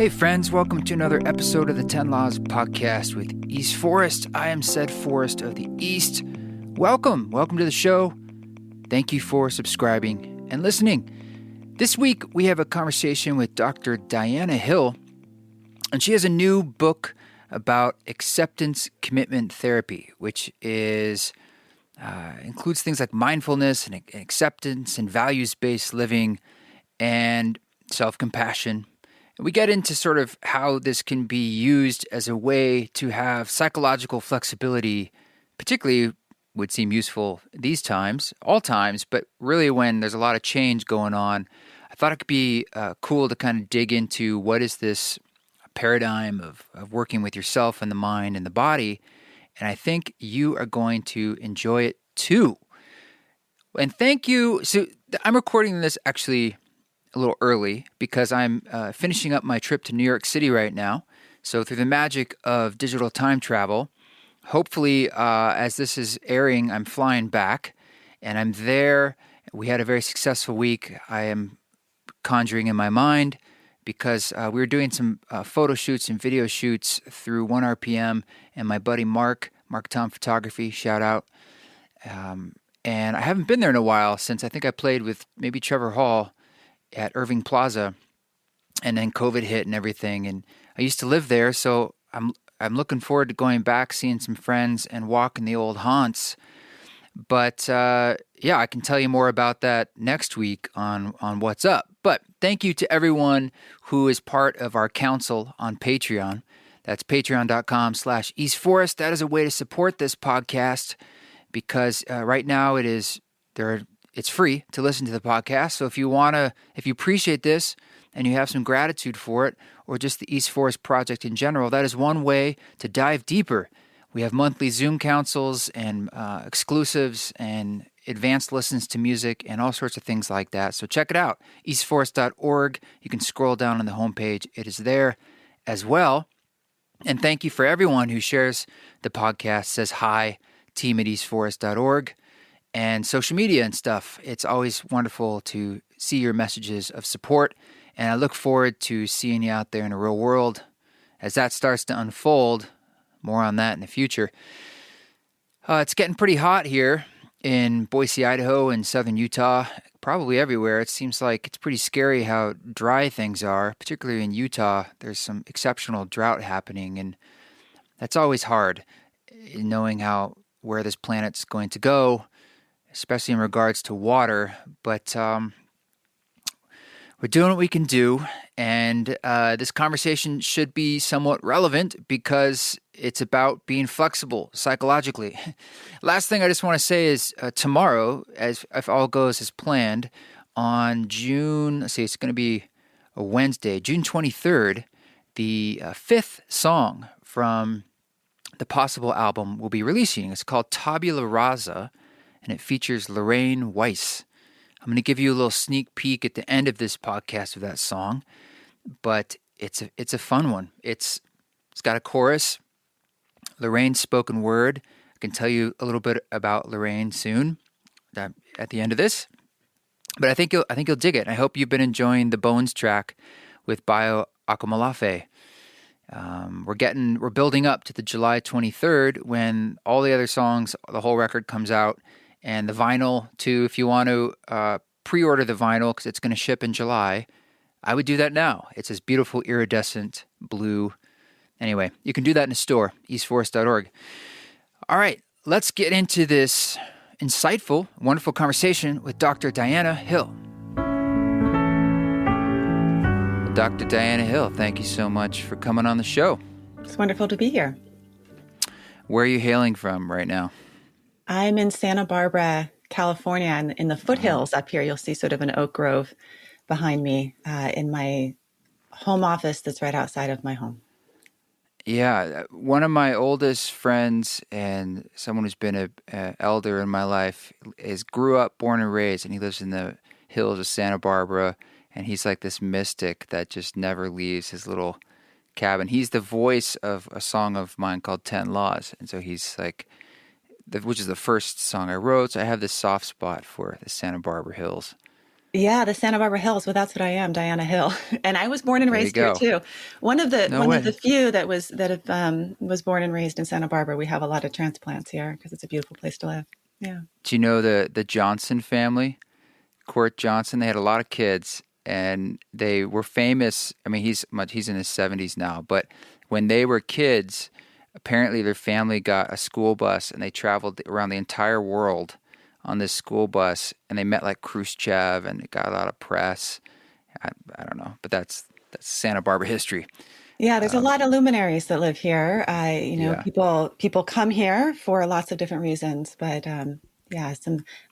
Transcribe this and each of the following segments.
Hey friends, welcome to another episode of the 10 Laws podcast with East Forest. I am Sed Forest of the East. Welcome to the show. Thank you for subscribing and listening. This week we have a conversation with Dr. Diana Hill, and she has a new book about acceptance commitment therapy, which includes things like mindfulness and acceptance and values-based living and self-compassion. We get into sort of how this can be used as a way to have psychological flexibility, particularly would seem useful these times, all times, but really when there's a lot of change going on. I thought it could be cool to kind of dig into what is this paradigm of working with yourself and the mind and the body, and I think you are going to enjoy it too. And thank you. So I'm recording this actually a little early because I'm finishing up my trip to New York City right now. So through the magic of digital time travel, hopefully as this is airing, I'm flying back and I'm there. We had a very successful week. I am conjuring in my mind because we were doing some photo shoots and video shoots through 1RPM and my buddy Mark Tom Photography, shout out. And I haven't been there in a while since I think I played with maybe Trevor Hall at Irving Plaza, and then COVID hit and everything. And I used to live there, so I'm looking forward to going back, seeing some friends, and walking the old haunts. But yeah, I can tell you more about that next week on What's Up. But thank you to everyone who is part of our council on Patreon. That's patreon.com/eastforest. That is a way to support this podcast because right now it's free to listen to the podcast. So if you appreciate this and you have some gratitude for it, or just the East Forest Project in general, that is one way to dive deeper. We have monthly Zoom councils and exclusives and advanced listens to music and all sorts of things like that. So check it out, eastforest.org. You can scroll down on the homepage. It is there as well. And thank you for everyone who shares the podcast, says hi, team at eastforest.org. And social media and stuff. It's always wonderful to see your messages of support, and I look forward to seeing you out there in the real world as that starts to unfold. More on that in the future. It's getting pretty hot here in Boise, Idaho, and southern Utah, probably everywhere. It seems like it's pretty scary how dry things are, particularly in Utah. There's some exceptional drought happening, and that's always hard, knowing where this planet's going to go, especially in regards to water, but we're doing what we can do, and this conversation should be somewhat relevant because it's about being flexible psychologically. Last thing I just want to say is tomorrow, if all goes as planned, on it's going to be a Wednesday, June 23rd, the fifth song from the Possible album will be releasing. It's called Tabula Rasa, and it features Lorraine Weiss. I'm going to give you a little sneak peek at the end of this podcast of that song, but it's a fun one. It's got a chorus, Lorraine's spoken word. I can tell you a little bit about Lorraine soon at the end of this, but I think you'll dig it. I hope you've been enjoying the Bones track with Bayo Akomolafe. We're building up to the July 23rd when all the other songs, the whole record comes out. And the vinyl, too, if you want to pre-order the vinyl because it's going to ship in July, I would do that now. It's this beautiful iridescent blue. Anyway, you can do that in the store, eastforest.org. All right, let's get into this insightful, wonderful conversation with Dr. Diana Hill. Dr. Diana Hill, thank you so much for coming on the show. It's wonderful to be here. Where are you hailing from right now? I'm in Santa Barbara, California, and in the foothills up here. You'll see sort of an oak grove behind me in my home office that's right outside of my home. Yeah, one of my oldest friends and someone who's been an elder in my life grew up, born and raised, and he lives in the hills of Santa Barbara, and he's like this mystic that just never leaves his little cabin. He's the voice of a song of mine called 10 Laws, and so he's like, which is the first song I wrote, so I have this soft spot for the Santa Barbara hills. Yeah, the Santa Barbara Hills. Well, that's what I am, Diana Hill, and I was born and There you raised here go. too. No One of the way. few was born and raised in Santa Barbara. We have a lot of transplants here because it's a beautiful place to live. Yeah. Do you know the Johnson family? Court Johnson. They had a lot of kids, and they were famous. I mean, he's in his 70s now, but when they were kids, apparently their family got a school bus and they traveled around the entire world on this school bus, and they met like Khrushchev, and it got a lot of press. I don't know, but that's Santa Barbara history. Yeah, there's a lot of luminaries that live here. Yeah, People come here for lots of different reasons, but yeah,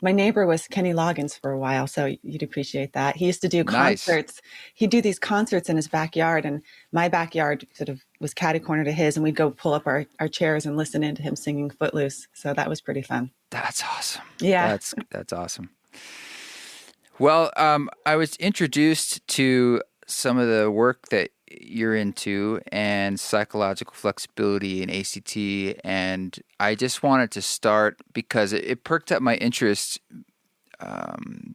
my neighbor was Kenny Loggins for a while, so you'd appreciate that. He used to do nice. concerts. He'd do these concerts in his backyard, and my backyard sort of was catty corner to his, and we'd go pull up our chairs and listen in to him singing Footloose. So that was pretty fun. That's awesome. Yeah. That's awesome. Well, I was introduced to some of the work that you're into and psychological flexibility and ACT, and I just wanted to start because it perked up my interest.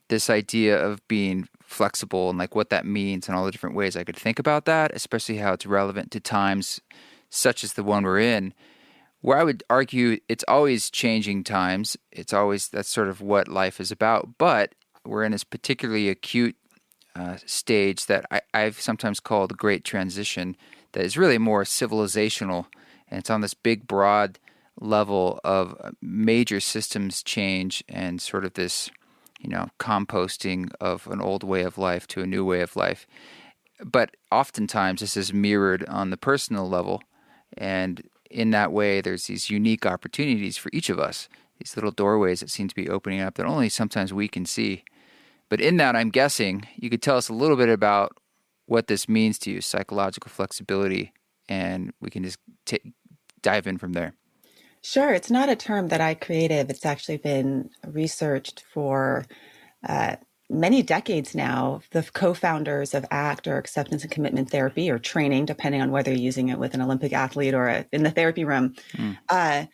This idea of being flexible and like what that means and all the different ways I could think about that, especially how it's relevant to times such as the one we're in, where I would argue it's always changing times. It's always that's sort of what life is about. But we're in this particularly acute stage that I've sometimes called the Great Transition, that is really more civilizational, and it's on this big, broad level of major systems change and sort of this, composting of an old way of life to a new way of life. But oftentimes this is mirrored on the personal level, and in that way, there's these unique opportunities for each of us, these little doorways that seem to be opening up that only sometimes we can see. But in that, I'm guessing you could tell us a little bit about what this means to you, psychological flexibility, and we can just dive in from there. Sure. It's not a term that I created. It's actually been researched for uh, many decades now. The co-founders of ACT, or Acceptance and Commitment Therapy, or training, depending on whether you're using it with an Olympic athlete or in the therapy room. Mm. Uh,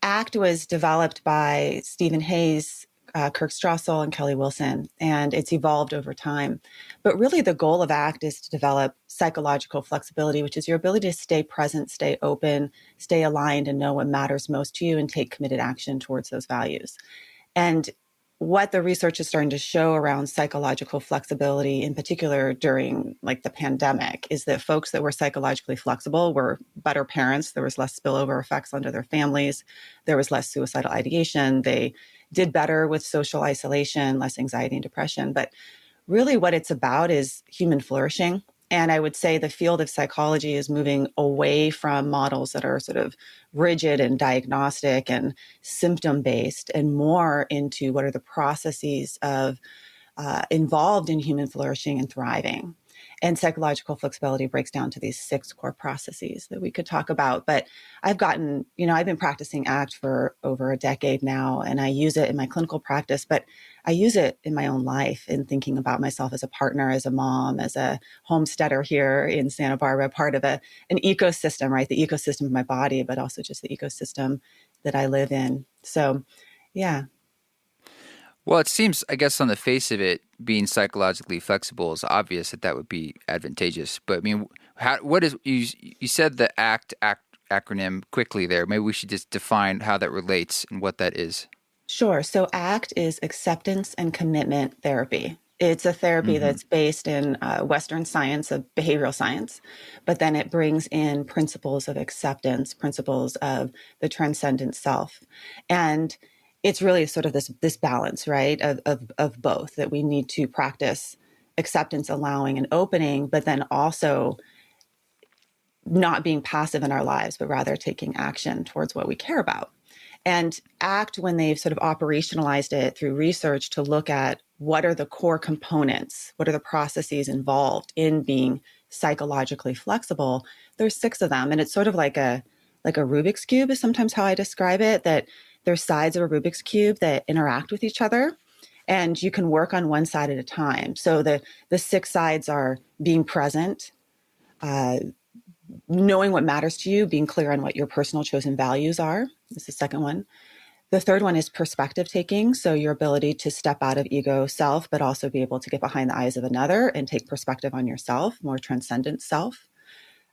ACT was developed by Stephen Hayes, Kirk Strassel, and Kelly Wilson, and it's evolved over time. But really, the goal of ACT is to develop psychological flexibility, which is your ability to stay present, stay open, stay aligned, and know what matters most to you and take committed action towards those values. And what the research is starting to show around psychological flexibility, in particular during like the pandemic, is that folks that were psychologically flexible were better parents. There was less spillover effects onto their families. There was less suicidal ideation. They did better with social isolation, less anxiety and depression. But really what it's about is human flourishing. And I would say the field of psychology is moving away from models that are sort of rigid and diagnostic and symptom based, and more into what are the processes of involved in human flourishing and thriving. And psychological flexibility breaks down to these 6 core processes that we could talk about. But I've been practicing ACT for over a decade now, and I use it in my clinical practice, but I use it in my own life in thinking about myself as a partner, as a mom, as a homesteader here in Santa Barbara, part of an ecosystem, right? The ecosystem of my body, but also just the ecosystem that I live in. So, yeah. Well, it seems, I guess, on the face of it, being psychologically flexible is obvious that that would be advantageous. But I mean, what is you said the ACT acronym quickly there? Maybe we should just define how that relates and what that is. Sure. So ACT is acceptance and commitment therapy. It's a therapy Mm-hmm. that's based in Western science of behavioral science, but then it brings in principles of acceptance, principles of the transcendent self. And it's really sort of this balance, right, of both, that we need to practice acceptance, allowing and opening, but then also not being passive in our lives, but rather taking action towards what we care about. And ACT, when they've sort of operationalized it through research to look at what are the core components, what are the processes involved in being psychologically flexible, there's 6 of them. And it's sort of like a Rubik's Cube is sometimes how I describe it, that there's sides of a Rubik's Cube that interact with each other. And you can work on one side at a time. So the 6 sides are being present, uh, knowing what matters to you, being clear on what your personal chosen values are. This is the second one. The third one is perspective taking. So your ability to step out of ego self, but also be able to get behind the eyes of another and take perspective on yourself, more transcendent self.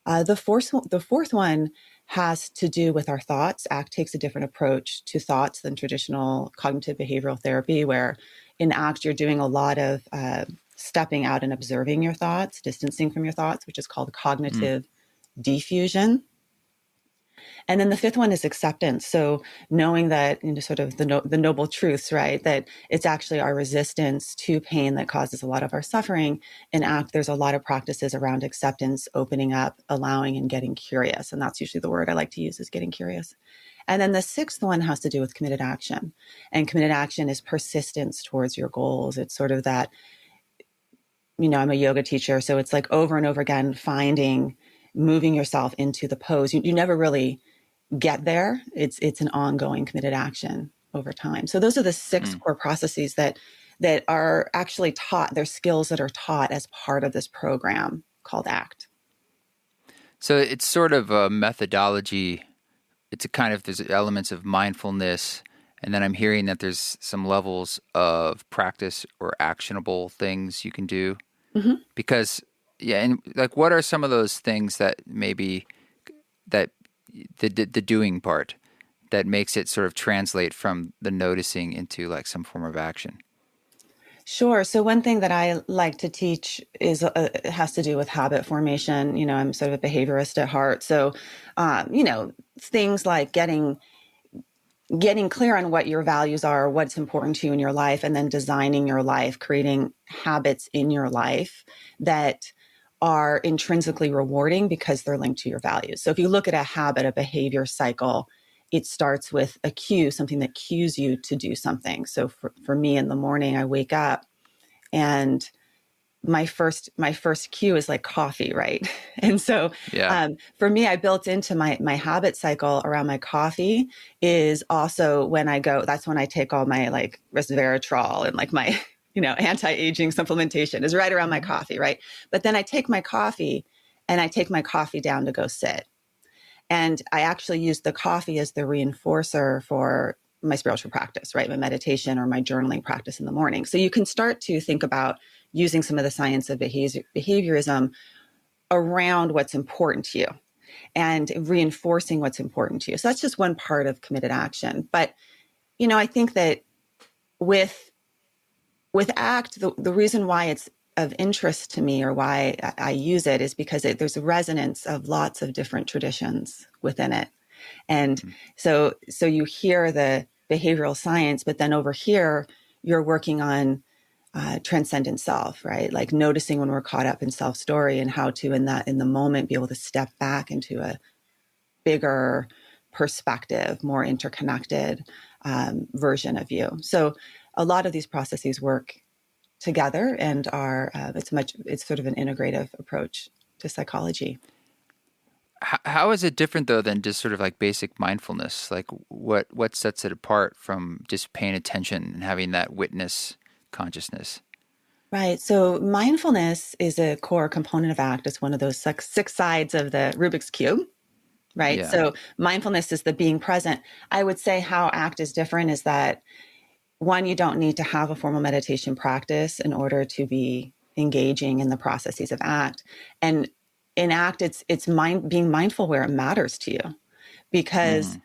The fourth one has to do with our thoughts. ACT takes a different approach to thoughts than traditional cognitive behavioral therapy, where in ACT you're doing a lot of stepping out and observing your thoughts, distancing from your thoughts, which is called Mm. cognitive diffusion. And then the fifth one is acceptance. So knowing that, sort of the noble truths, right? That it's actually our resistance to pain that causes a lot of our suffering. In ACT, there's a lot of practices around acceptance, opening up, allowing, and getting curious. And that's usually the word I like to use, is getting curious. And then the sixth one has to do with committed action. And committed action is persistence towards your goals. It's sort of that, I'm a yoga teacher, so it's like over and over again, moving yourself into the pose. You never really get there. It's an ongoing committed action over time. So those are the six Mm. core processes that are actually taught. They're skills that are taught as part of this program called ACT. So it's sort of a methodology. It's a kind of, there's elements of mindfulness, and then I'm hearing that there's some levels of practice or actionable things you can do. Mm-hmm. Because, yeah, and like, what are some of those things that maybe that the doing part that makes it sort of translate from the noticing into like some form of action? Sure. So one thing that I like to teach is it has to do with habit formation. I'm sort of a behaviorist at heart. So, things like getting clear on what your values are, what's important to you in your life, and then designing your life, creating habits in your life that are intrinsically rewarding because they're linked to your values. So if you look at a habit, a behavior cycle, it starts with a cue, something that cues you to do something. So for me in the morning, I wake up and my first cue is like coffee, right? And so Yeah. for me, I built into my habit cycle around my coffee is also when I go. That's when I take all my like resveratrol and like my anti-aging supplementation is right around my coffee, right? But then I take my coffee and I take my coffee down to go sit, and I actually use the coffee as the reinforcer for my spiritual practice, right? My meditation or my journaling practice in the morning. So you can start to think about using some of the science of behaviorism around what's important to you and reinforcing what's important to you. So that's just one part of committed action. But, I think that with ACT, the reason why it's of interest to me or why I use it is because there's a resonance of lots of different traditions within it. And Mm. so you hear the behavioral science, but then over here, you're working on transcendent self, right? Like noticing when we're caught up in self story and how to, in the moment, be able to step back into a bigger perspective, more interconnected version of you. So a lot of these processes work together and are it's sort of an integrative approach to psychology. How is it different though than just sort of like basic mindfulness? Like what sets it apart from just paying attention and having that witness consciousness? Right. So mindfulness is a core component of ACT. It's one of those six sides of the Rubik's Cube, right? Yeah. So mindfulness is the being present. I would say how ACT is different is that one, you don't need to have a formal meditation practice in order to be engaging in the processes of ACT. And in ACT, it's being mindful where it matters to you, because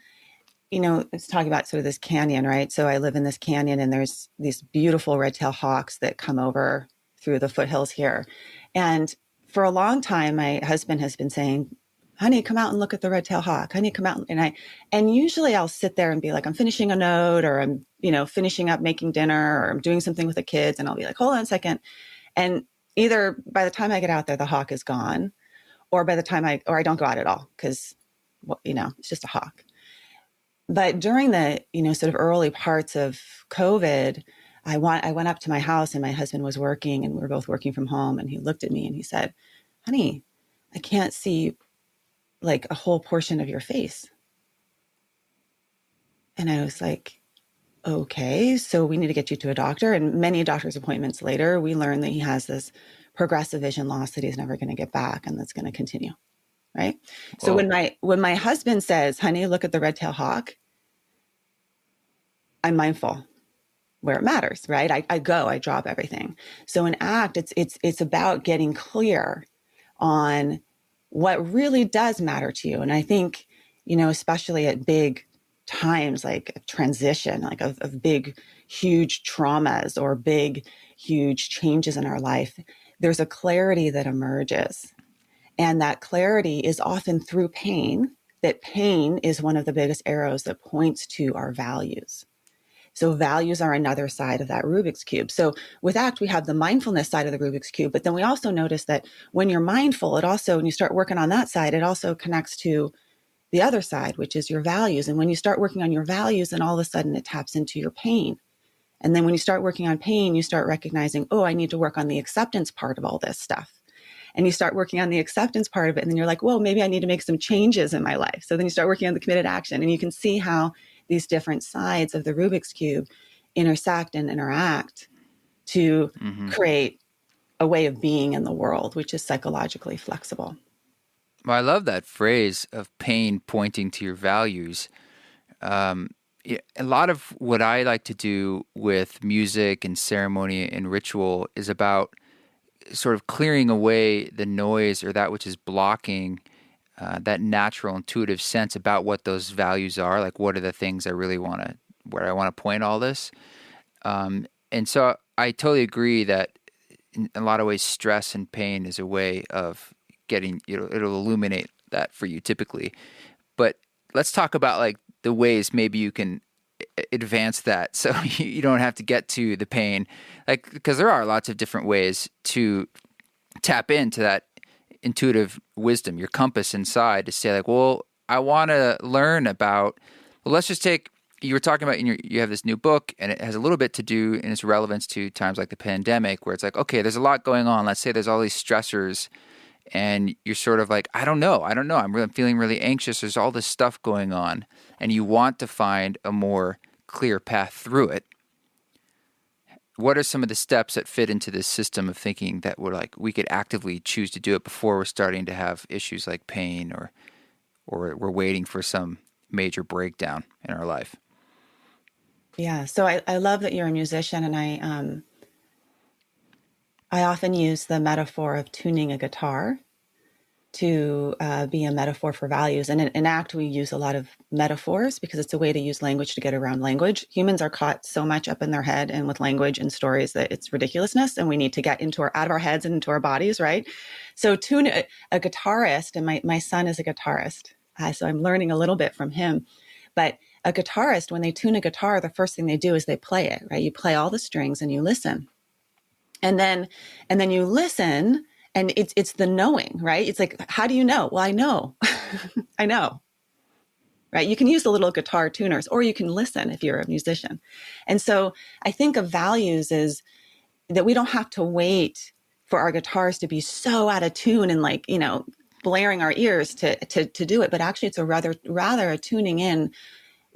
Mm. it's talking about sort of this canyon, right? So I live in this canyon and there's these beautiful red-tailed hawks that come over through the foothills here. And for a long time, my husband has been saying, honey, come out and look at the red-tailed hawk. Honey, come out. And usually I'll sit there and be like, I'm finishing a note, or I'm, finishing up making dinner, or I'm doing something with the kids. And I'll be like, hold on a second. And either by the time I get out there, the hawk is gone, or by the time I don't go out at all, because, it's just a hawk. But during the sort of early parts of COVID, I went up to my house and my husband was working and we were both working from home, and he looked at me and he said, honey, I can't see like a whole portion of your face. And I was like, okay, so we need to get you to a doctor. And many doctor's appointments later, we learned that he has this progressive vision loss that he's never going to get back, and that's going to continue. Right. So Whoa. when my husband says, honey, look at the red-tailed hawk, I'm mindful where it matters, right? I drop everything. So in ACT, it's about getting clear on what really does matter to you. And I think, especially at big times like transition, like of big, huge traumas or big, huge changes in our life, there's a clarity that emerges. And that clarity is often through pain, that pain is one of the biggest arrows that points to our values. So values are another side of that Rubik's Cube. So with ACT, we have the mindfulness side of the Rubik's Cube, but then we also notice that when you're mindful, it also, when you start working on that side, it also connects to the other side, which is your values. And when you start working on your values, then all of a sudden it taps into your pain. And then when you start working on pain, you start recognizing, oh, I need to work on the acceptance part of all this stuff. And you start working on the acceptance part of it. And then you're like, well, maybe I need to make some changes in my life. So then you start working on the committed action. And you can see how these different sides of the Rubik's Cube intersect and interact to create a way of being in the world, which is psychologically flexible. Well, I love that phrase of pain pointing to your values. A lot of what I like to do with music and ceremony and ritual is about sort of clearing away the noise or that which is blocking that natural, intuitive sense about what those values are. Like, what are the things I really want to, where I want to point all this? And so I totally agree that in a lot of ways, stress and pain is a way of getting, it'll illuminate that for you typically. But let's talk about like the ways maybe you can advance that so you don't have to get to the pain, like, because there are lots of different ways to tap into that intuitive wisdom, your compass inside, to say like, well, I want to learn about, well, let's just take, you were talking about you have this new book and it has a little bit to do in its relevance to times like the pandemic, where it's like, okay, there's a lot going on. Let's say there's all these stressors and you're sort of like, I don't know. I'm feeling really anxious. There's all this stuff going on and you want to find a more clear path through it. What are some of the steps that fit into this system of thinking that we could actively choose to do it before we're starting to have issues like pain or we're waiting for some major breakdown in our life? Yeah. So I love that you're a musician, and I often use the metaphor of tuning a guitar to be a metaphor for values. And in ACT, we use a lot of metaphors because it's a way to use language to get around language. Humans are caught so much up in their head and with language and stories that it's ridiculousness, and we need to get out of our heads and into our bodies, right? So tune a guitarist, and my son is a guitarist, so I'm learning a little bit from him. But a guitarist, when they tune a guitar, the first thing they do is they play it, right? You play all the strings and you listen. And then you listen, and it's the knowing, right? It's like, how do you know? Well, I know. I know. Right? You can use the little guitar tuners, or you can listen if you're a musician. And so I think of values is that we don't have to wait for our guitars to be so out of tune and like, blaring our ears to do it. But actually it's a rather a tuning in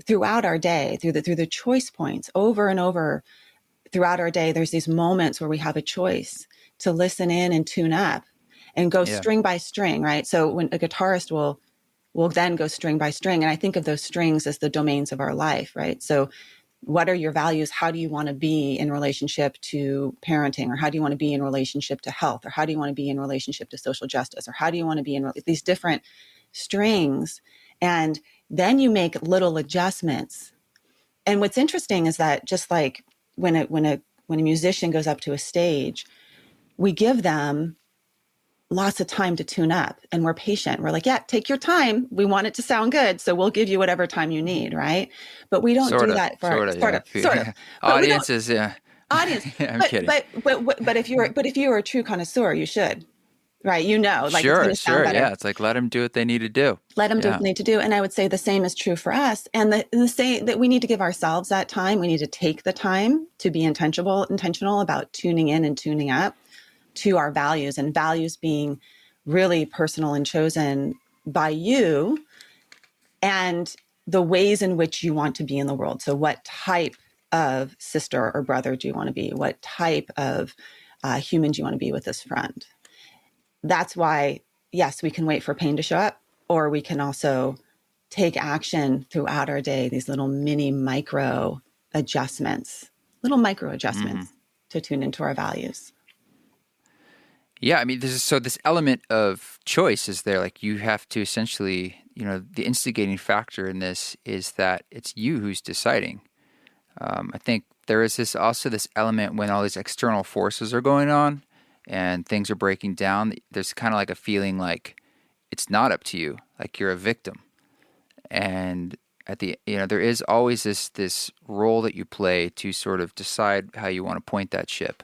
throughout our day, through the choice points over and over throughout our day. There's these moments where we have a choice to listen in and tune up and go string by string, right? So when a guitarist will then go string by string, and I think of those strings as the domains of our life, right? So what are your values? How do you want to be in relationship to parenting? Or how do you want to be in relationship to health? Or how do you want to be in relationship to social justice? Or how do you want to be in these different strings? And then you make little adjustments. And what's interesting is that just like when a musician goes up to a stage, we give them lots of time to tune up, and we're patient. We're like, yeah, take your time. We want it to sound good, so we'll give you whatever time you need, right? But we don't do that for sort of. Audiences, yeah. Audience. I'm kidding. But if you were a true connoisseur, you should, right? Like sure, it's going to sound better. Yeah. It's like, let them do what they need to do. Let them do what they need to do. And I would say the same is true for us. And the same that we need to give ourselves that time. We need to take the time to be intentional about tuning in and tuning up to our values, and values being really personal and chosen by you and the ways in which you want to be in the world. So what type of sister or brother do you want to be? What type of human do you want to be with this friend? That's why, yes, we can wait for pain to show up, or we can also take action throughout our day, these little mini micro adjustments, little micro Hmm. adjustments to tune into our values. Yeah, I mean, this element of choice is there. Like you have to essentially, the instigating factor in this is that it's you who's deciding. I think there is this element when all these external forces are going on and things are breaking down. There's kind of like a feeling like it's not up to you, like you're a victim. And there is always this role that you play to sort of decide how you want to point that ship.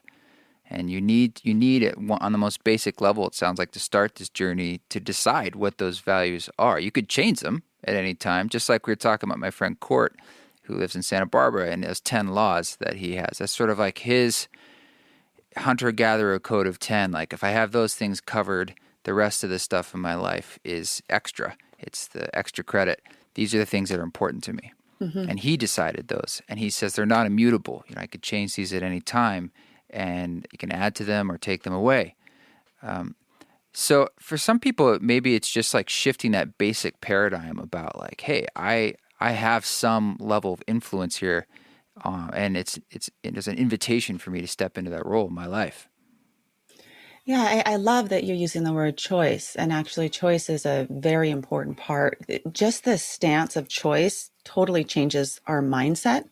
And you need it on the most basic level. It sounds like to start this journey to decide what those values are. You could change them at any time, just like we were talking about my friend Court, who lives in Santa Barbara, and has 10 laws that he has. That's sort of like his hunter-gatherer code of 10. Like if I have those things covered, the rest of the stuff in my life is extra. It's the extra credit. These are the things that are important to me. Mm-hmm. And he decided those. And he says they're not immutable. I could change these at any time, and you can add to them or take them away. So for some people, maybe it's just like shifting that basic paradigm about like, hey, I have some level of influence here, and there's an invitation for me to step into that role in my life. Yeah, I love that you're using the word choice. And actually, choice is a very important part. Just the stance of choice totally changes our mindset.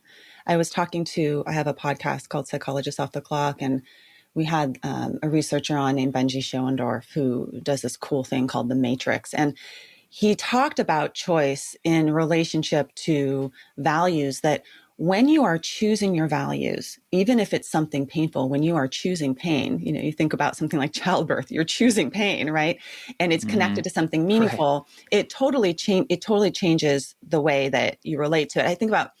I have a podcast called Psychologist Off the Clock, and we had a researcher on named Benji Schoendorf who does this cool thing called the Matrix. And he talked about choice in relationship to values, that when you are choosing your values, even if it's something painful, when you are choosing pain, you think about something like childbirth, you're choosing pain, right? And it's Mm-hmm. connected to something Right. meaningful. It totally changes the way that you relate to it. I think about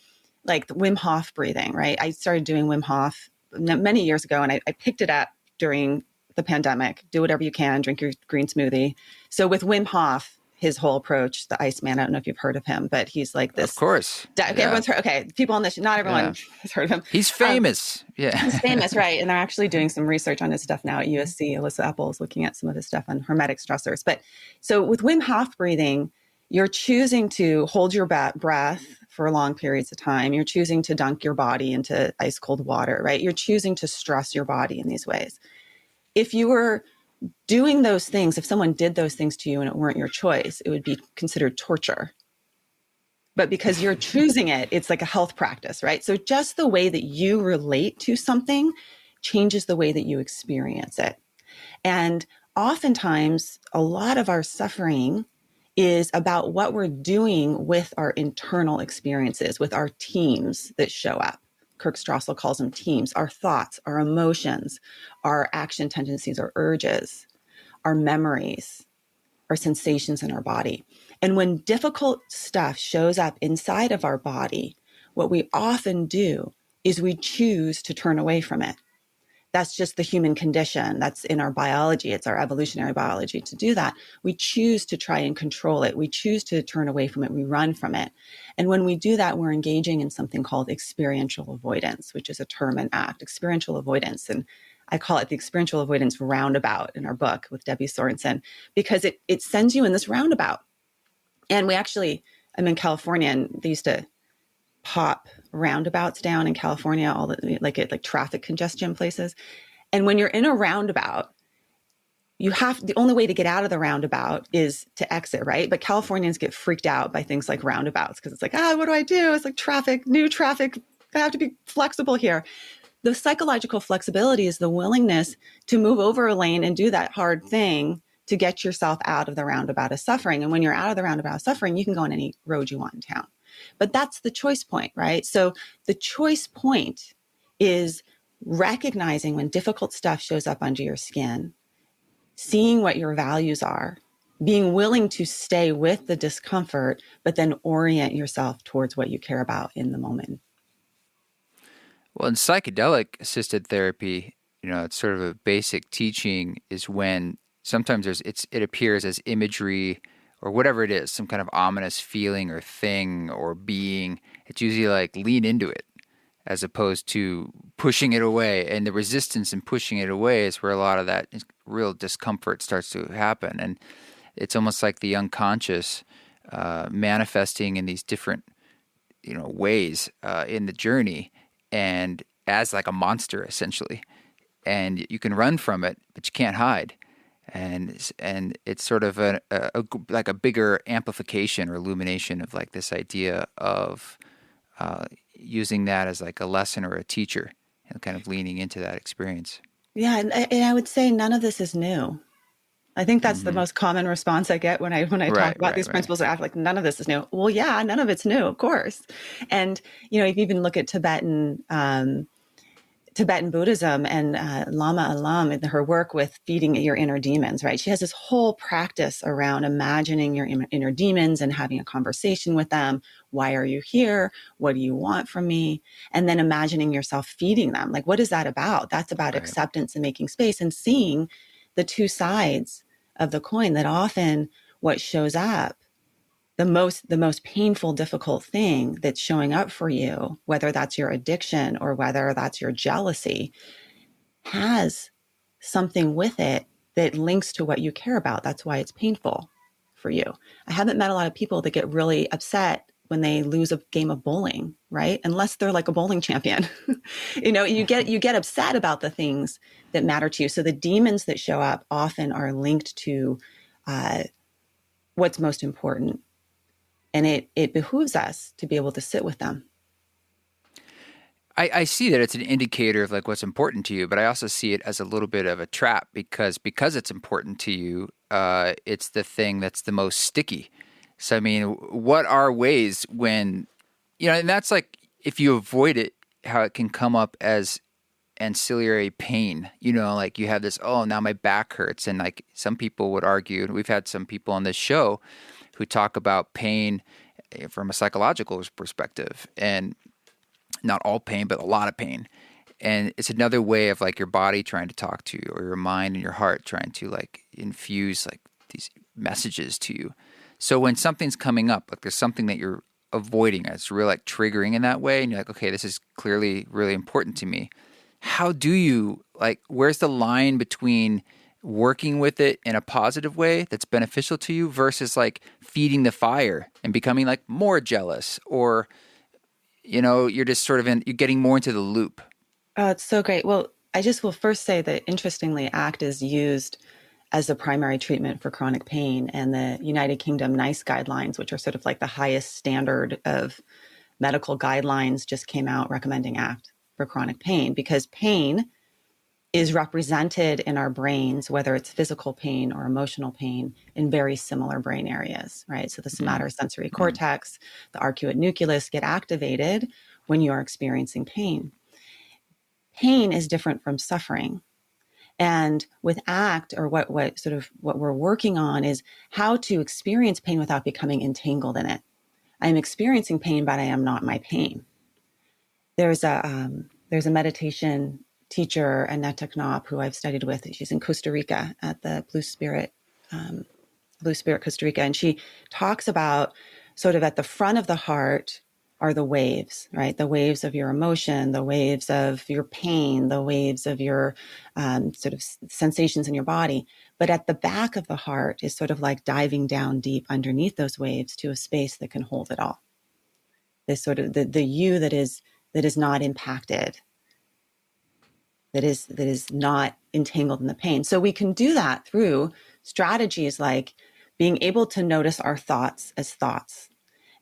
like the Wim Hof breathing, right? I started doing Wim Hof many years ago, and I picked it up during the pandemic. Do whatever you can, drink your green smoothie. So with Wim Hof, his whole approach, the Iceman, I don't know if you've heard of him, but he's like Of this. course. Okay, Yeah. everyone's heard. Okay, people on this, not everyone Yeah. has heard of him. He's famous. Yeah. He's famous, right? And they're actually doing some research on his stuff now at USC. Alyssa Apple is looking at some of his stuff on hermetic stressors. But so with Wim Hof breathing, you're choosing to hold your breath for long periods of time. You're choosing to dunk your body into ice cold water, right? You're choosing to stress your body in these ways. If you were doing those things, if someone did those things to you and it weren't your choice, it would be considered torture. But because you're choosing it, it's like a health practice, right? So just the way that you relate to something changes the way that you experience it. And oftentimes, a lot of our suffering is about what we're doing with our internal experiences, with our teams that show up. Kirk Strassel calls them teams, our thoughts, our emotions, our action tendencies, our urges, our memories, our sensations in our body. And when difficult stuff shows up inside of our body, what we often do is we choose to turn away from it. That's just the human condition. That's in our biology. It's our evolutionary biology to do that. We choose to try and control it. We choose to turn away from it. We run from it. And when we do that, we're engaging in something called experiential avoidance, which is a term and act, experiential avoidance. And I call it the experiential avoidance roundabout in our book with Debbie Sorensen, because it sends you in this roundabout. And I'm in California, and they used to pop roundabouts down in California, all the like traffic congestion places. And when you're in a roundabout, the only way to get out of the roundabout is to exit, right? But Californians get freaked out by things like roundabouts because it's like, what do I do? It's like traffic, new traffic. I have to be flexible here. The psychological flexibility is the willingness to move over a lane and do that hard thing to get yourself out of the roundabout of suffering. And when you're out of the roundabout of suffering, you can go on any road you want in town. But that's the choice point, right? So the choice point is recognizing when difficult stuff shows up under your skin, seeing what your values are, being willing to stay with the discomfort, but then orient yourself towards what you care about in the moment. Well, in psychedelic assisted therapy, it's sort of a basic teaching is when sometimes it appears as imagery or whatever it is, some kind of ominous feeling or thing or being. It's usually like lean into it as opposed to pushing it away. And the resistance in pushing it away is where a lot of that real discomfort starts to happen. And it's almost like the unconscious manifesting in these different ways in the journey, and as like a monster essentially, and you can run from it, but you can't hide. And it's sort of like a bigger amplification or illumination of like this idea of using that as like a lesson or a teacher, and kind of leaning into that experience. Yeah, and I would say none of this is new. I think that's the Hmm. most common response I get when I talk Right, about right, these right, principles. I act like none of this is new. Well, yeah, none of it's new, of course. And if you even look at Tibetan Buddhism and Lama Alam and her work with feeding your inner demons, right? She has this whole practice around imagining your inner demons and having a conversation with them. Why are you here? What do you want from me? And then imagining yourself feeding them. Like, what is that about? That's about right. acceptance and making space and seeing the two sides of the coin, that often what shows up, the most painful, difficult thing that's showing up for you, whether that's your addiction or whether that's your jealousy, has something with it that links to what you care about. That's why it's painful for you. I haven't met a lot of people that get really upset when they lose a game of bowling, right? Unless they're like a bowling champion. You get upset about the things that matter to you. So the demons that show up often are linked to uh, what's most important, and it behooves us to be able to sit with them. I see that it's an indicator of like what's important to you, but I also see it as a little bit of a trap because it's important to you. It's the thing that's the most sticky. So I mean, what are ways when and that's like if you avoid it, how it can come up as ancillary pain. Like you have this, oh, now my back hurts, and like some people would argue, and we've had some people on this show who talk about pain from a psychological perspective, and not all pain, but a lot of pain. And it's another way of like your body trying to talk to you, or your mind and your heart trying to like infuse like these messages to you. So when something's coming up, like there's something that you're avoiding, it's real like triggering in that way, and you're like, okay, this is clearly really important to me. How do you like, where's the line between working with it in a positive way that's beneficial to you versus like feeding the fire and becoming like more jealous, or you're just sort of you're getting more into the loop. Oh, it's so great. Well, I just will first say that interestingly, ACT is used as the primary treatment for chronic pain, and the United Kingdom NICE guidelines, which are sort of like the highest standard of medical guidelines, just came out recommending ACT for chronic pain, because pain is represented in our brains, whether it's physical pain or emotional pain, in very similar brain areas, right? So the somatosensory Mm-hmm. cortex, the arcuate nucleus get activated when you are experiencing pain. Pain is different from suffering. And with ACT, or what we're working on, is how to experience pain without becoming entangled in it. I am experiencing pain, but I am not my pain. There's a meditation teacher, Annette Knop, who I've studied with. She's in Costa Rica at the Blue Spirit Costa Rica, and she talks about, sort of at the front of the heart are the waves, right? The waves of your emotion, the waves of your pain, the waves of your sort of sensations in your body. But at the back of the heart is sort of like diving down deep underneath those waves to a space that can hold it all. This sort of the you that is not impacted, that is not entangled in the pain. So we can do that through strategies like being able to notice our thoughts as thoughts,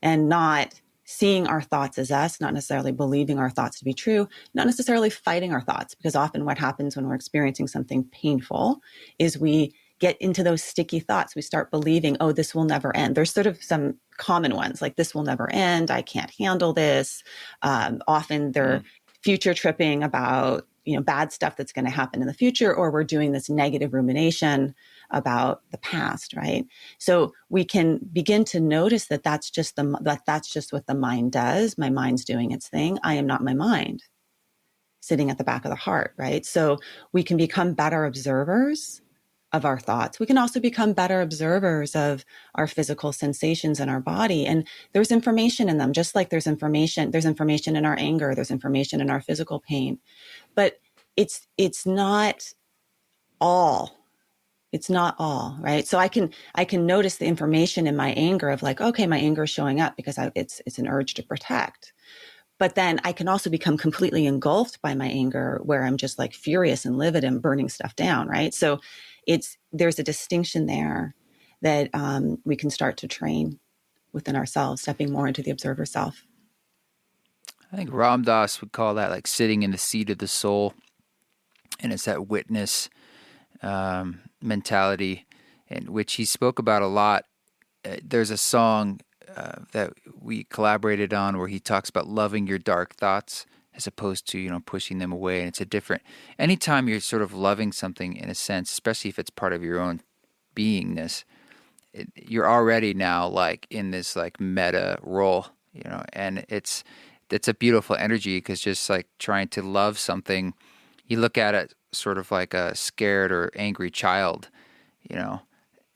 and not seeing our thoughts as us, not necessarily believing our thoughts to be true, not necessarily fighting our thoughts, because often what happens when we're experiencing something painful is we get into those sticky thoughts. We start believing, oh, this will never end. There's sort of some common ones like, this will never end. I can't handle this. Often they're future tripping about bad stuff that's going to happen in the future, or we're doing this negative rumination about the past, right? So we can begin to notice that that's just what the mind does. My mind's doing its thing. I am not my mind sitting at the back of the heart, right? So we can become better observers of our thoughts. We can also become better observers of our physical sensations in our body. And there's information in them, just like there's information in our anger, there's information in our physical pain. But it's not all It's not all, right? So I can notice the information in my anger of like, okay, my anger is showing up because it's an urge to protect. But then I can also become completely engulfed by my anger where I'm just like furious and livid and burning stuff down, right? So there's a distinction there that we can start to train within ourselves, stepping more into the observer self. I think Ram Dass would call that like sitting in the seat of the soul, and it's that witness mentality, and which he spoke about a lot. There's a song that we collaborated on where he talks about loving your dark thoughts as opposed to pushing them away. And it's a different. Anytime you're sort of loving something in a sense, especially if it's part of your own beingness, you're already now like in this like meta role, and it's a beautiful energy because just like trying to love something, you look at it sort of like a scared or angry child, you know.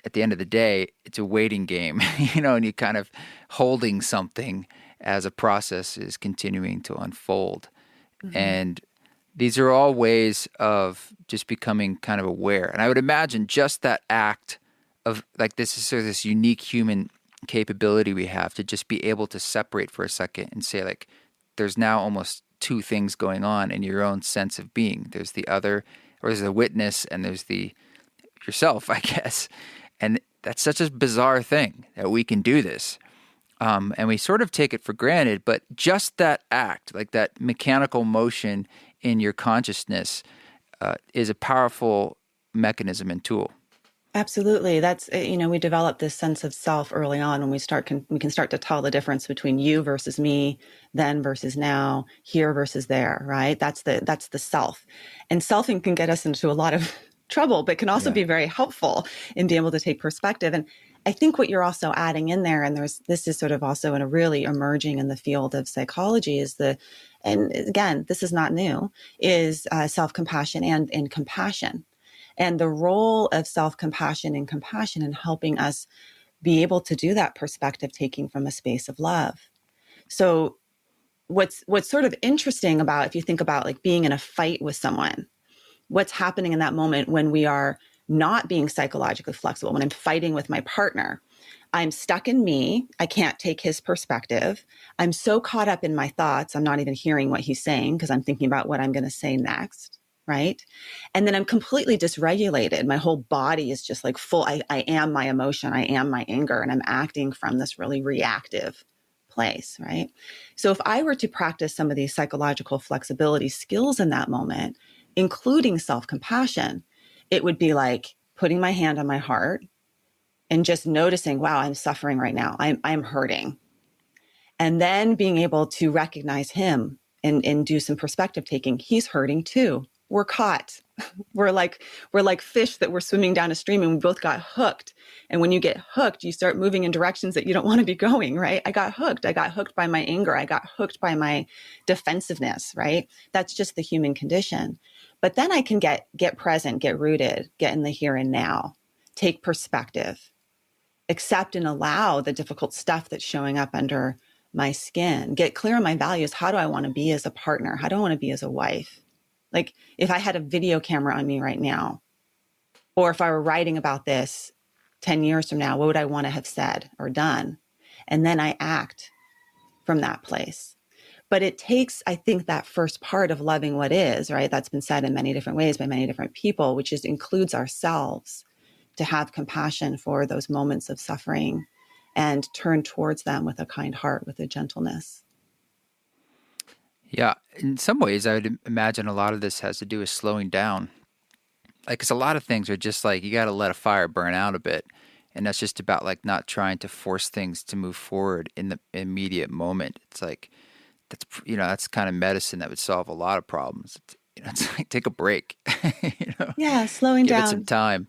At the end of the day, it's a waiting game, and you kind of holding something as a process is continuing to unfold. Mm-hmm. And these are all ways of just becoming kind of aware. And I would imagine just that act of like this is sort of this unique human capability we have to just be able to separate for a second and say like, there's now almost two things going on in your own sense of being. There's the other, or there's the witness, and there's the yourself, I guess. And that's such a bizarre thing that we can do this. And we sort of take it for granted, but just that act, like that mechanical motion in your consciousness, is a powerful mechanism and tool. Absolutely. That's, we develop this sense of self early on when we can start to tell the difference between you versus me, then versus now, here versus there, right? That's the self. And selfing can get us into a lot of trouble, but can also Yeah. be very helpful in being able to take perspective. And I think what you're also adding in there, and this is sort of also in a really emerging in the field of psychology and again, this is not new, is self-compassion and compassion, and the role of self-compassion and compassion in helping us be able to do that perspective taking from a space of love. So what's sort of interesting about, if you think about like being in a fight with someone, what's happening in that moment when we are not being psychologically flexible, when I'm fighting with my partner, I'm stuck in me. I can't take his perspective. I'm so caught up in my thoughts. I'm not even hearing what he's saying because I'm thinking about what I'm going to say next. Right. And then I'm completely dysregulated. My whole body is just like full. I am my emotion. I am my anger. And I'm acting from this really reactive place. Right. So if I were to practice some of these psychological flexibility skills in that moment, including self-compassion, it would be like putting my hand on my heart and just noticing, wow, I'm suffering right now. I'm hurting. And then being able to recognize him and do some perspective taking. He's hurting too. We're caught. We're like fish that were swimming down a stream and we both got hooked. And when you get hooked, you start moving in directions that you don't want to be going, right? I got hooked. I got hooked by my anger. I got hooked by my defensiveness, right? That's just the human condition. But then I can get present, get rooted, get in the here and now, take perspective, accept and allow the difficult stuff that's showing up under my skin, get clear on my values. How do I want to be as a partner? How do I want to be as a wife? Like if I had a video camera on me right now, or if I were writing about this 10 years from now, what would I want to have said or done? And then I act from that place. But it takes, I think, that first part of loving what is, right? That's been said in many different ways by many different people, which includes ourselves, to have compassion for those moments of suffering and turn towards them with a kind heart, with a gentleness. Yeah. In some ways, I would imagine a lot of this has to do with slowing down. Like, 'cause a lot of things are just like you got to let a fire burn out a bit. And that's just about like not trying to force things to move forward in the immediate moment. It's like, that's kind of medicine that would solve a lot of problems. It's like take a break, Yeah, slowing give it some down. time.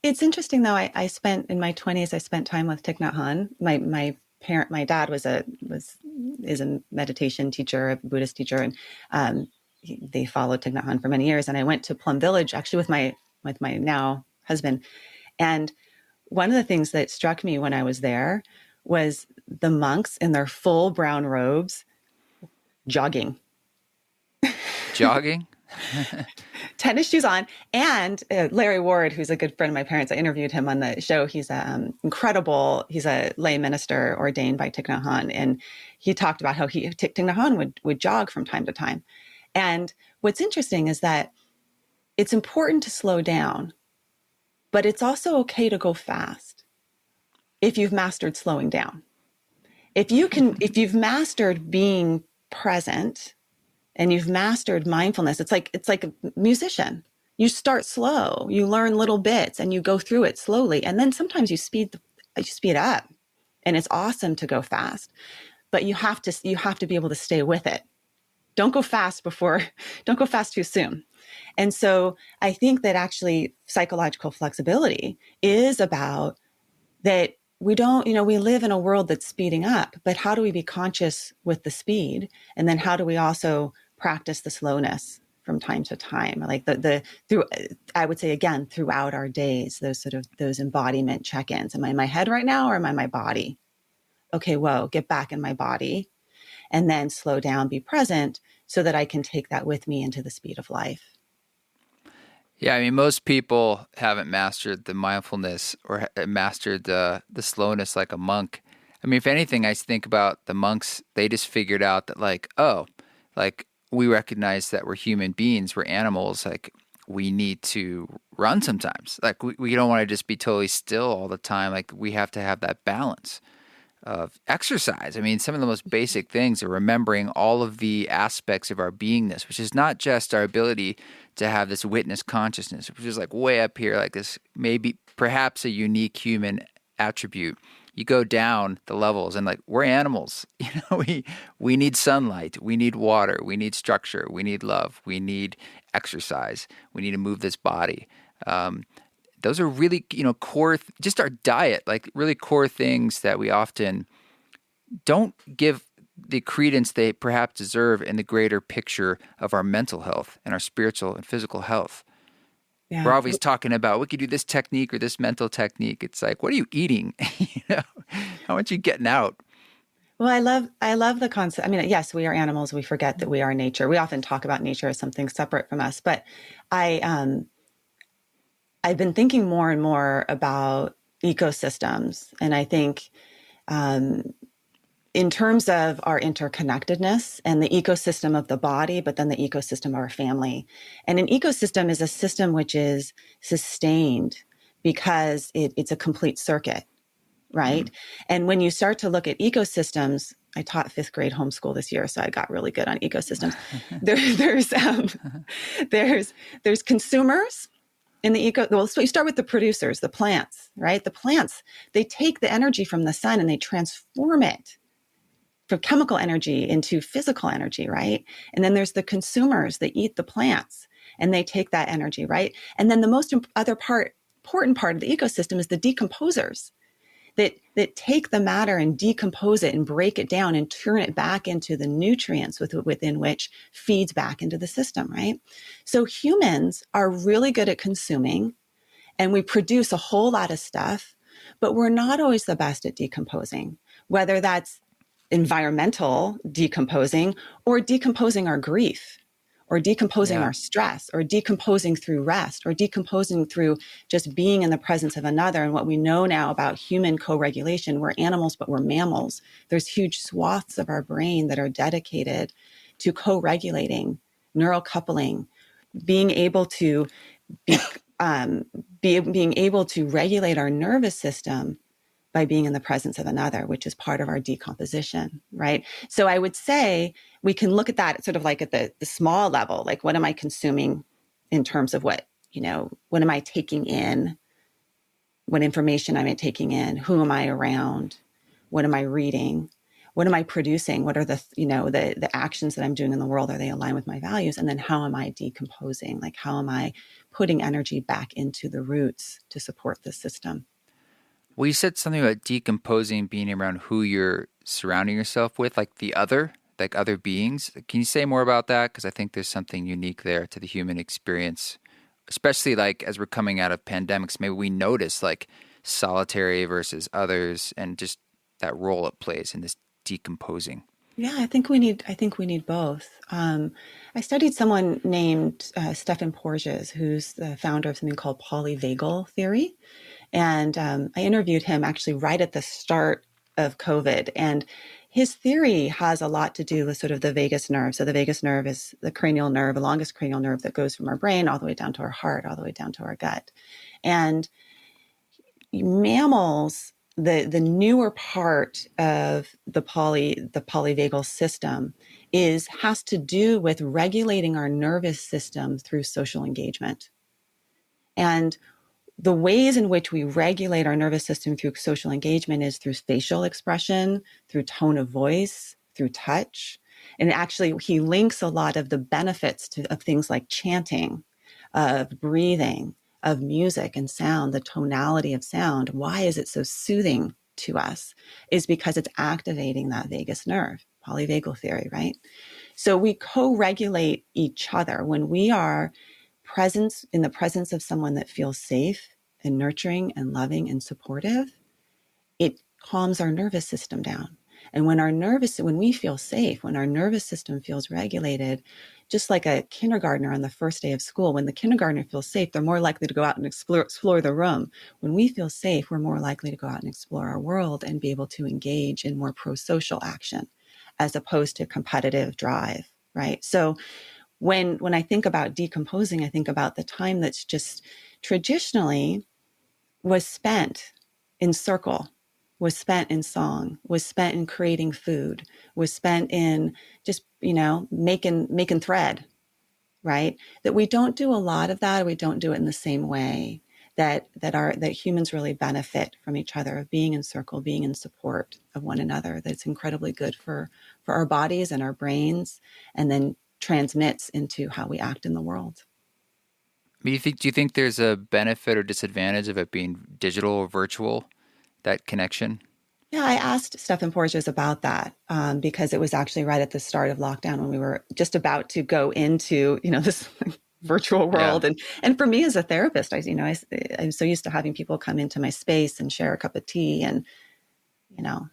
It's interesting though. I spent in my 20s. I spent time with Thich Nhat Hanh. My dad is a meditation teacher, a Buddhist teacher, and they followed Thich Nhat Hanh for many years. And I went to Plum Village actually with my now husband. And one of the things that struck me when I was there was the monks in their full brown robes jogging. Jogging. tennis shoes on. And Larry Ward, who's a good friend of my parents, I interviewed him on the show. He's incredible. He's a lay minister ordained by Thich Nhat Hanh. And he talked about how Thich Nhat Hanh would jog from time to time. And what's interesting is that it's important to slow down, but it's also okay to go fast if you've mastered slowing down. If you've mastered being present and you've mastered mindfulness, it's like a musician. You start slow, you learn little bits and you go through it slowly. And then sometimes you speed up, and it's awesome to go fast, but you have to be able to stay with it. Don't go fast too soon. And so I think that actually psychological flexibility is about that. We live in a world that's speeding up, but how do we be conscious with the speed? And then how do we also practice the slowness from time to time? Like I would say again, throughout our days, those embodiment check-ins. Am I in my head right now or am I in my body? Okay, whoa, get back in my body, and then slow down, be present so that I can take that with me into the speed of life. Yeah, I mean, most people haven't mastered the mindfulness or mastered the slowness like a monk. I mean, if anything, I think about the monks, they just figured out that like we recognize that we're human beings, we're animals, like we need to run sometimes. Like we don't want to just be totally still all the time. Like we have to have that balance of exercise. I mean, some of the most basic things are remembering all of the aspects of our beingness, which is not just our ability to have this witness consciousness, which is like way up here, like this maybe perhaps a unique human attribute. You go down the levels and like we're animals. We need sunlight, we need water, we need structure, we need love, we need exercise, we need to move this body. Those are really, core, just our diet, like really core things that we often don't give the credence they perhaps deserve in the greater picture of our mental health and our spiritual and physical health. Yeah. We're always talking about, we could do this technique or this mental technique. It's like, what are you eating? How much are you getting out? Well, I love the concept. I mean, yes, we are animals. We forget that we are nature. We often talk about nature as something separate from us, but I've been thinking more and more about ecosystems. And I think in terms of our interconnectedness and the ecosystem of the body, but then the ecosystem of our family. And an ecosystem is a system which is sustained because it's a complete circuit, right? Mm-hmm. And when you start to look at ecosystems, I taught 5th grade homeschool this year, so I got really good on ecosystems. There's consumers. So you start with the producers, the plants, right? The plants, they take the energy from the sun and they transform it from chemical energy into physical energy, right? And then there's the consumers that eat the plants and they take that energy, right? And then the most important part of the ecosystem is the decomposers that take the matter and decompose it and break it down and turn it back into the nutrients within which feeds back into the system, right? So humans are really good at consuming and we produce a whole lot of stuff, but we're not always the best at decomposing, whether that's environmental decomposing or decomposing our grief or decomposing our stress or decomposing through rest or decomposing through just being in the presence of another. And what we know now about human co-regulation, we're animals, but we're mammals. There's huge swaths of our brain that are dedicated to co-regulating, neural coupling, being able to being able to regulate our nervous system by being in the presence of another, which is part of our decomposition, right? So I would say we can look at that sort of like at the small level, like what am I consuming in terms of what am I taking in? What information am I taking in? Who am I around? What am I reading? What am I producing? What are the actions that I'm doing in the world? Are they aligned with my values? And then how am I decomposing? Like how am I putting energy back into the roots to support the system? Well, you said something about decomposing, being around who you're surrounding yourself with, like other beings. Can you say more about that? Because I think there's something unique there to the human experience, especially like as we're coming out of pandemics. Maybe we notice like solitary versus others and just that role it plays in this decomposing. Yeah, I think we need both. I studied someone named Stefan Porges, who's the founder of something called polyvagal theory. And I interviewed him actually right at the start of COVID. And his theory has a lot to do with sort of the vagus nerve. So the vagus nerve is the cranial nerve, the longest cranial nerve that goes from our brain all the way down to our heart, all the way down to our gut. And mammals, the newer part of the polyvagal system has to do with regulating our nervous system through social engagement. And the ways in which we regulate our nervous system through social engagement is through facial expression, through tone of voice, through touch. And actually, he links a lot of the benefits of things like chanting, of breathing, of music and sound, the tonality of sound. Why is it so soothing to us? Is because it's activating that vagus nerve, polyvagal theory, right? So we co-regulate each other when we are in the presence of someone that feels safe and nurturing and loving and supportive. It calms our nervous system down. And when we feel safe, when our nervous system feels regulated, just like a kindergartner on the first day of school, when the kindergartner feels safe, they're more likely to go out and explore the room. When we feel safe, we're more likely to go out and explore our world and be able to engage in more pro-social action as opposed to competitive drive, right? So when I think about decomposing, I think about the time that's just traditionally was spent in circle, was spent in song, was spent in creating food, was spent in just, making thread, right? That we don't do a lot of that, or we don't do it in the same way that humans really benefit from each other, of being in circle, being in support of one another. That's incredibly good for our bodies and our brains, and then transmits into how we act in the world. Do you think there's a benefit or disadvantage of it being digital or virtual, that connection? Yeah, I asked Stefan Porges about that because it was actually right at the start of lockdown when we were just about to go into, this virtual Yeah. world. And for me as a therapist, I'm so used to having people come into my space and share a cup of tea and,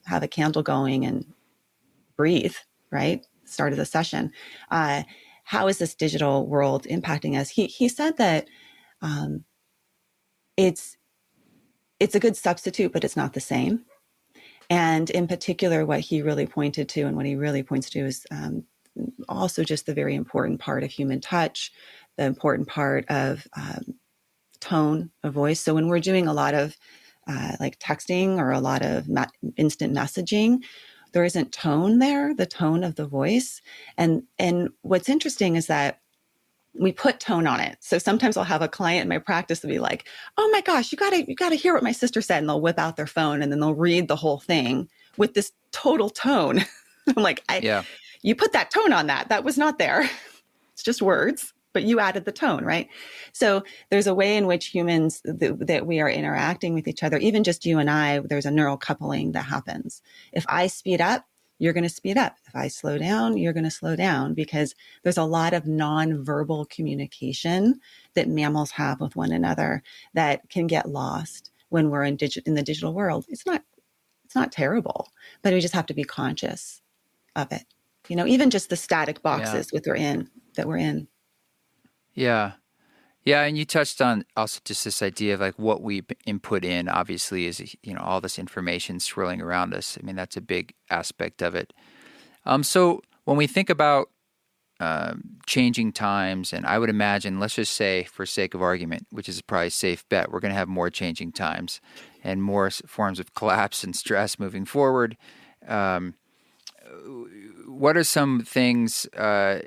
have a candle going and breathe, right? Start of the session. Uh, how is this digital world impacting us? He said that um, it's it's a good substitute, but it's not the same. And in particular, what he really pointed to and what he really points to is also just the very important part of human touch, the important part of tone of voice. So when we're doing a lot of like texting or a lot of instant messaging, there isn't tone there, the tone of the voice. And what's interesting is that we put tone on it. So sometimes I'll have a client in my practice to be like, "Oh my gosh, you gotta hear what my sister said," and they'll whip out their phone and then they'll read the whole thing with this total tone. I'm like, Yeah. you put that tone on that. That was not there. It's just words, but you added the tone, right? So there's a way in which humans that we are interacting with each other, even just you and I, there's a neural coupling that happens. If I speed up, you're going to speed up. If I slow down, you're going to slow down because there's a lot of nonverbal communication that mammals have with one another that can get lost when we're in the digital world. It's not terrible, but we just have to be conscious of it. Even just the static Yeah. boxes that we're in. Yeah. Yeah, and you touched on also just this idea of like what we input in obviously is all this information swirling around us. I mean, that's a big aspect of it. So when we think about changing times, and I would imagine, let's just say for sake of argument, which is probably a safe bet, we're going to have more changing times and more forms of collapse and stress moving forward. Um, what are some things, or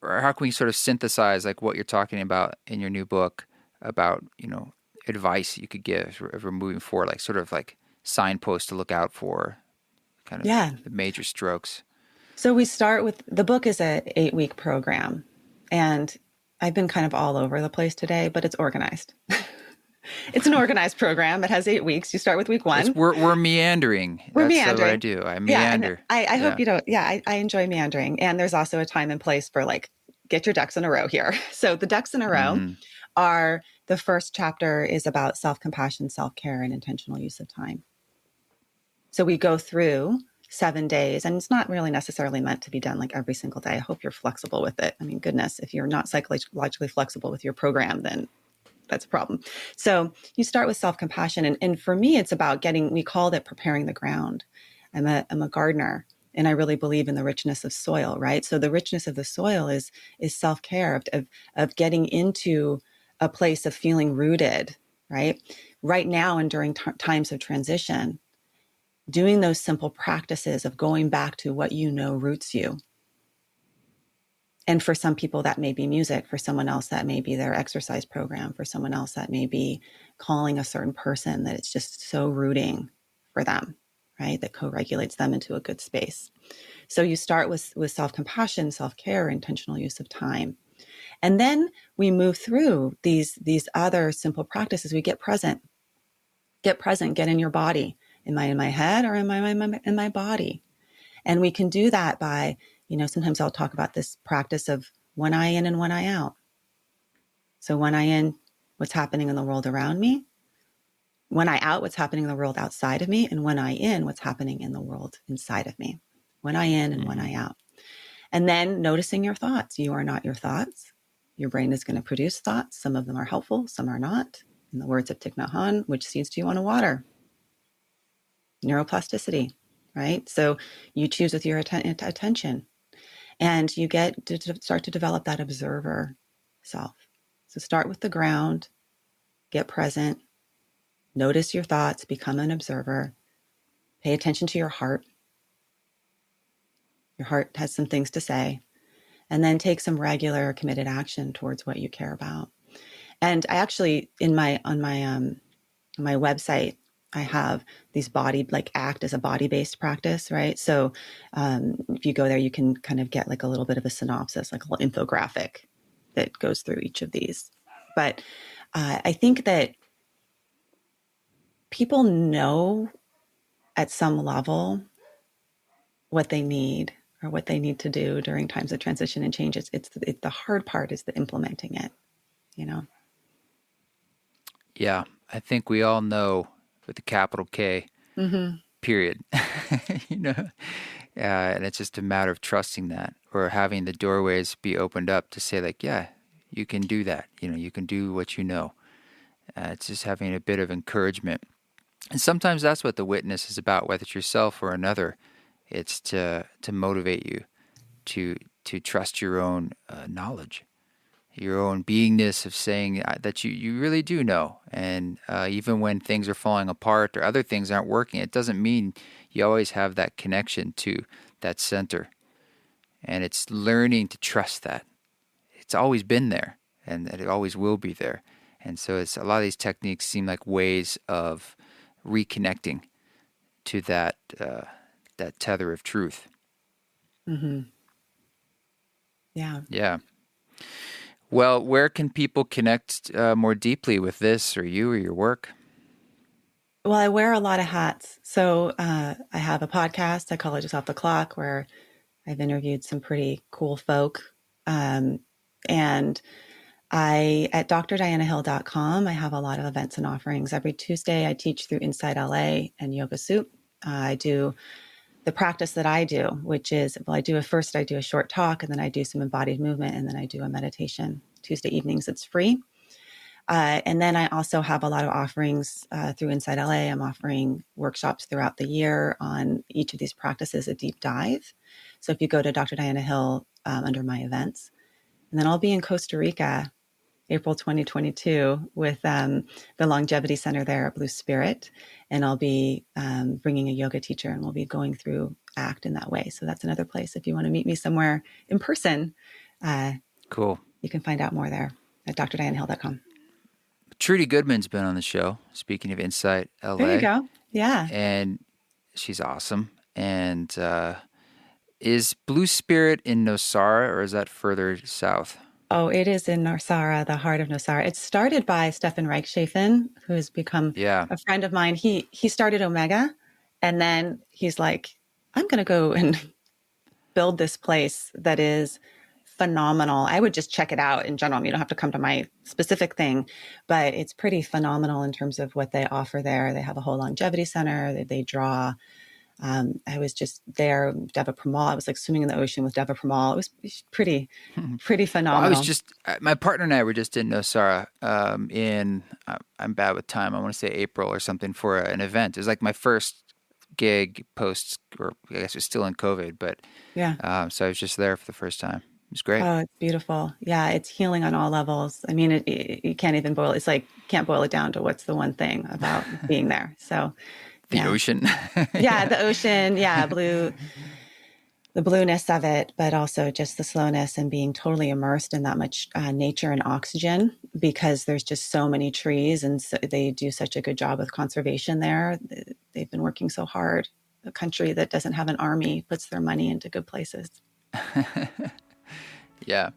how can we sort of synthesize like what you're talking about in your new book about, advice you could give if we're moving forward, like sort of like signposts to look out for, kind of Yeah. the major strokes? So we start with the book is a 8-week program, and I've been kind of all over the place today, but it's organized. It's an organized program. It has 8 weeks. You start with week It's one. we're meandering. We're That's what I meandering. do. I Yeah, and meander. I hope Yeah. you don't. Yeah, I enjoy meandering, and there's also a time and place for like get your ducks in a row here. So the ducks in a row Hmm. are the first chapter is about self compassion, self care, and intentional use of time. So we go through 7 days. And it's not really necessarily meant to be done like every single day. I hope you're flexible with it. I mean, goodness, if you're not psychologically flexible with your program, then that's a problem. So you start with self-compassion. And for me, it's about we called it preparing the ground. I'm a gardener, and I really believe in the richness of soil, right? So the richness of the soil is self-care, of getting into a place of feeling rooted, right? Right now and during times of transition, doing those simple practices of going back to what you know roots you. And for some people, that may be music. For someone else, that may be their exercise program. For someone else, that may be calling a certain person that it's just so rooting for them, right? That co-regulates them into a good space. So you start with self-compassion, self-care, intentional use of time. And then we move through these other simple practices. We get present, get in your body. Am I in my head or am I in my body? And we can do that by, sometimes I'll talk about this practice of one eye in and one eye out. So one eye in, what's happening in the world around me. One eye out, what's happening in the world outside of me. And one eye in, what's happening in the world inside of me. One eye in and one eye out. And then noticing your thoughts. You are not your thoughts. Your brain is going to produce thoughts. Some of them are helpful, some are not. In the words of Thich Nhat Hanh, which seeds do you want to water? Neuroplasticity, right? So you choose with your attention, and you get to start to develop that observer self. So start with the ground, get present, notice your thoughts, become an observer, pay attention to your heart. Your heart has some things to say, and then take some regular committed action towards what you care about. And I actually, on my website, I have these ACT as a body-based practice, right? So if you go there, you can kind of get like a little bit of a synopsis, like a little infographic that goes through each of these. But I think that people know at some level what they need or what they need to do during times of transition and change. It's the hard part is the implementing it, Yeah, I think we all know with the capital K, period. And it's just a matter of trusting that, or having the doorways be opened up to say like, yeah, you can do that. You can do what you know. It's just having a bit of encouragement. And sometimes that's what the witness is about, whether it's yourself or another. It's to motivate you to trust your own knowledge, your own beingness of saying that you really do know. And even when things are falling apart or other things aren't working, it doesn't mean you always have that connection to that center. And it's learning to trust that. It's always been there, and that it always will be there. And so it's a lot of these techniques seem like ways of reconnecting to that tether of truth. Mm-hmm. Yeah. Yeah. Well, where can people connect more deeply with this or you or your work? Well, I wear a lot of hats. So I have a podcast, Psychologists Off the Clock, where I've interviewed some pretty cool folk. And at drdianahill.com, I have a lot of events and offerings. Every Tuesday, I teach through Inside LA and Yoga Soup. I do the practice that I do, which is, I do a short talk, and then I do some embodied movement, and then I do a meditation. Tuesday evenings, it's free. And then I also have a lot of offerings through Inside LA. I'm offering workshops throughout the year on each of these practices, a deep dive. So if you go to Dr. Diana Hill under my events, and then I'll be in Costa Rica, April 2022, with the Longevity Center there at Blue Spirit. And I'll be bringing a yoga teacher, and we'll be going through ACT in that way. So that's another place. If you want to meet me somewhere in person, Cool. You can find out more there at drdianahill.com. Trudy Goodman's been on the show, speaking of Insight LA. There you go. Yeah. And she's awesome. And is Blue Spirit in Nosara, or is that further south? Oh, it is in Nosara, the heart of Nosara. It's started by Stefan Reichshafen, who has become a friend of mine. He started Omega, and then he's like, I'm going to go and build this place that is phenomenal. I would just check it out in general. You don't have to come to my specific thing, but it's pretty phenomenal in terms of what they offer there. They have a whole longevity center. They draw I was just there, Deva Premal. I was like swimming in the ocean with Deva Premal. It was pretty Well, phenomenal. my partner and I were just in Nosara I'm bad with time. I want to say April or something for an event. It was like my first gig post, or I guess it was still in COVID, but Yeah. so I was just there for the first time. It was great. Oh, it's beautiful. Yeah, it's healing on all levels. I mean, you can't even boil. It's like can't boil it down to what's the one thing about being there. So, The yeah, ocean. yeah, the ocean, yeah, the blueness of it, but also just the slowness and being totally immersed in that much nature and oxygen because there's just so many trees and so they do such a good job with conservation there. They've been working so hard. A country that doesn't have an army puts their money into good places. Yeah.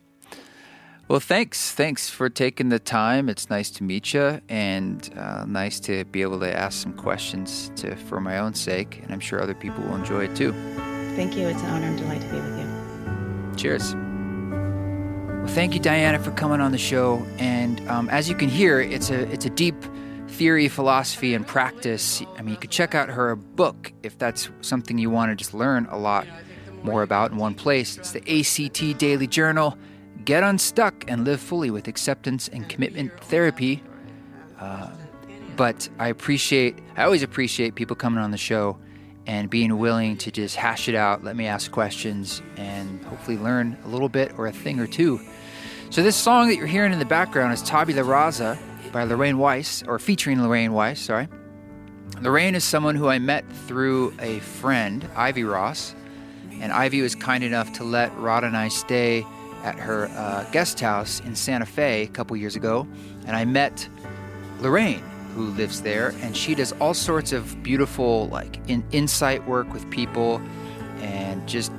Well, thanks. Thanks for taking the time. It's nice to meet you, and nice to be able to ask some questions for my own sake, and I'm sure other people will enjoy it too. Thank you. It's an honor and delight to be with you. Cheers. Well, thank you, Diana, for coming on the show. And as you can hear, it's a deep theory, philosophy, and practice. I mean, you could check out her book if that's something you want to just learn a lot more about in one place. It's the ACT Daily Journal. Get unstuck and live fully with acceptance and commitment therapy. But I always appreciate people coming on the show and being willing to just hash it out, let me ask questions, and hopefully learn a little bit or a thing or two. So this song that you're hearing in the background is Tabula Rasa by Lorraine Weiss, or featuring Lorraine Weiss, sorry. Lorraine is someone who I met through a friend, Ivy Ross, and Ivy was kind enough to let Rod and I stay at her guest house in Santa Fe a couple years ago, and I met Lorraine, who lives there, and she does all sorts of beautiful insight work with people and just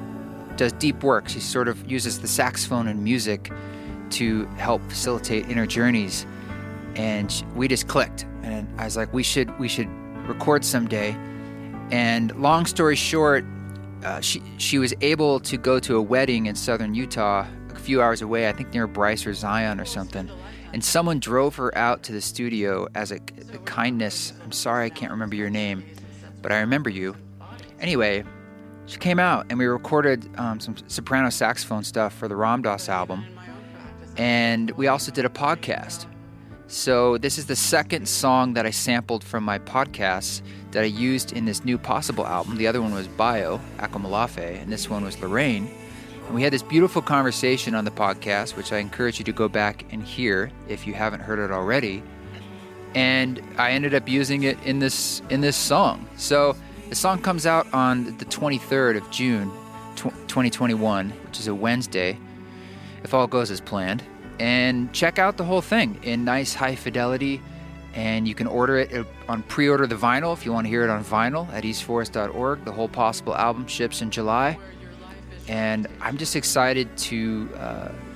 does deep work. She sort of uses the saxophone and music to help facilitate inner journeys, and we just clicked, and I was like, we should record someday. And long story short, she was able to go to a wedding in southern Utah a few hours away, I think near Bryce or Zion or something. And someone drove her out to the studio as a kindness. I'm sorry, I can't remember your name, but I remember you. Anyway, she came out and we recorded some soprano saxophone stuff for the Ram Dass album. And we also did a podcast. So this is the second song that I sampled from my podcasts that I used in this new Possible album. The other one was Bio, Akomalafe, and this one was Lorraine. And we had this beautiful conversation on the podcast, which I encourage you to go back and hear if you haven't heard it already. And I ended up using it in this song. So the song comes out on the 23rd of June, 2021, which is a Wednesday, if all goes as planned. And check out the whole thing in nice high fidelity. And you can order it on pre-order the vinyl if you want to hear it on vinyl at eastforest.org. The whole Possible album ships in July. And I'm just excited to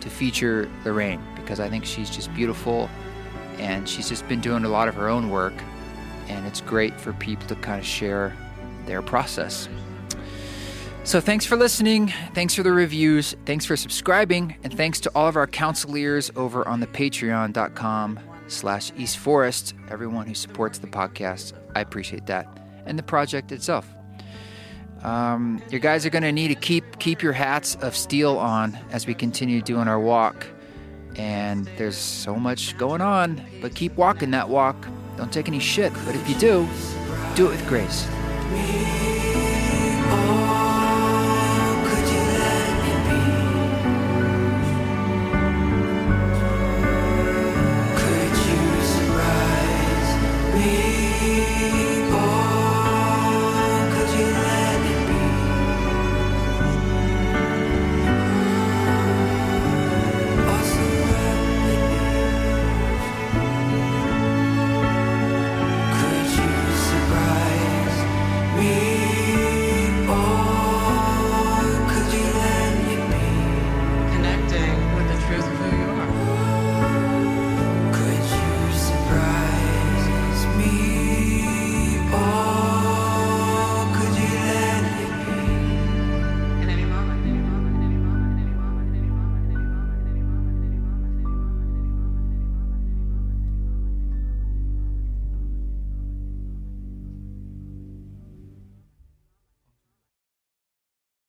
feature Lorraine because I think she's just beautiful and she's just been doing a lot of her own work, and it's great for people to kind of share their process. So thanks for listening, thanks for the reviews, thanks for subscribing, and thanks to all of our counseleers over on the patreon.com/eastforest, everyone who supports the podcast. I appreciate that, and the project itself. You guys are going to need to keep your hats of steel on as we continue doing our walk. And there's so much going on, but keep walking that walk. Don't take any shit, but if you do, do it with grace.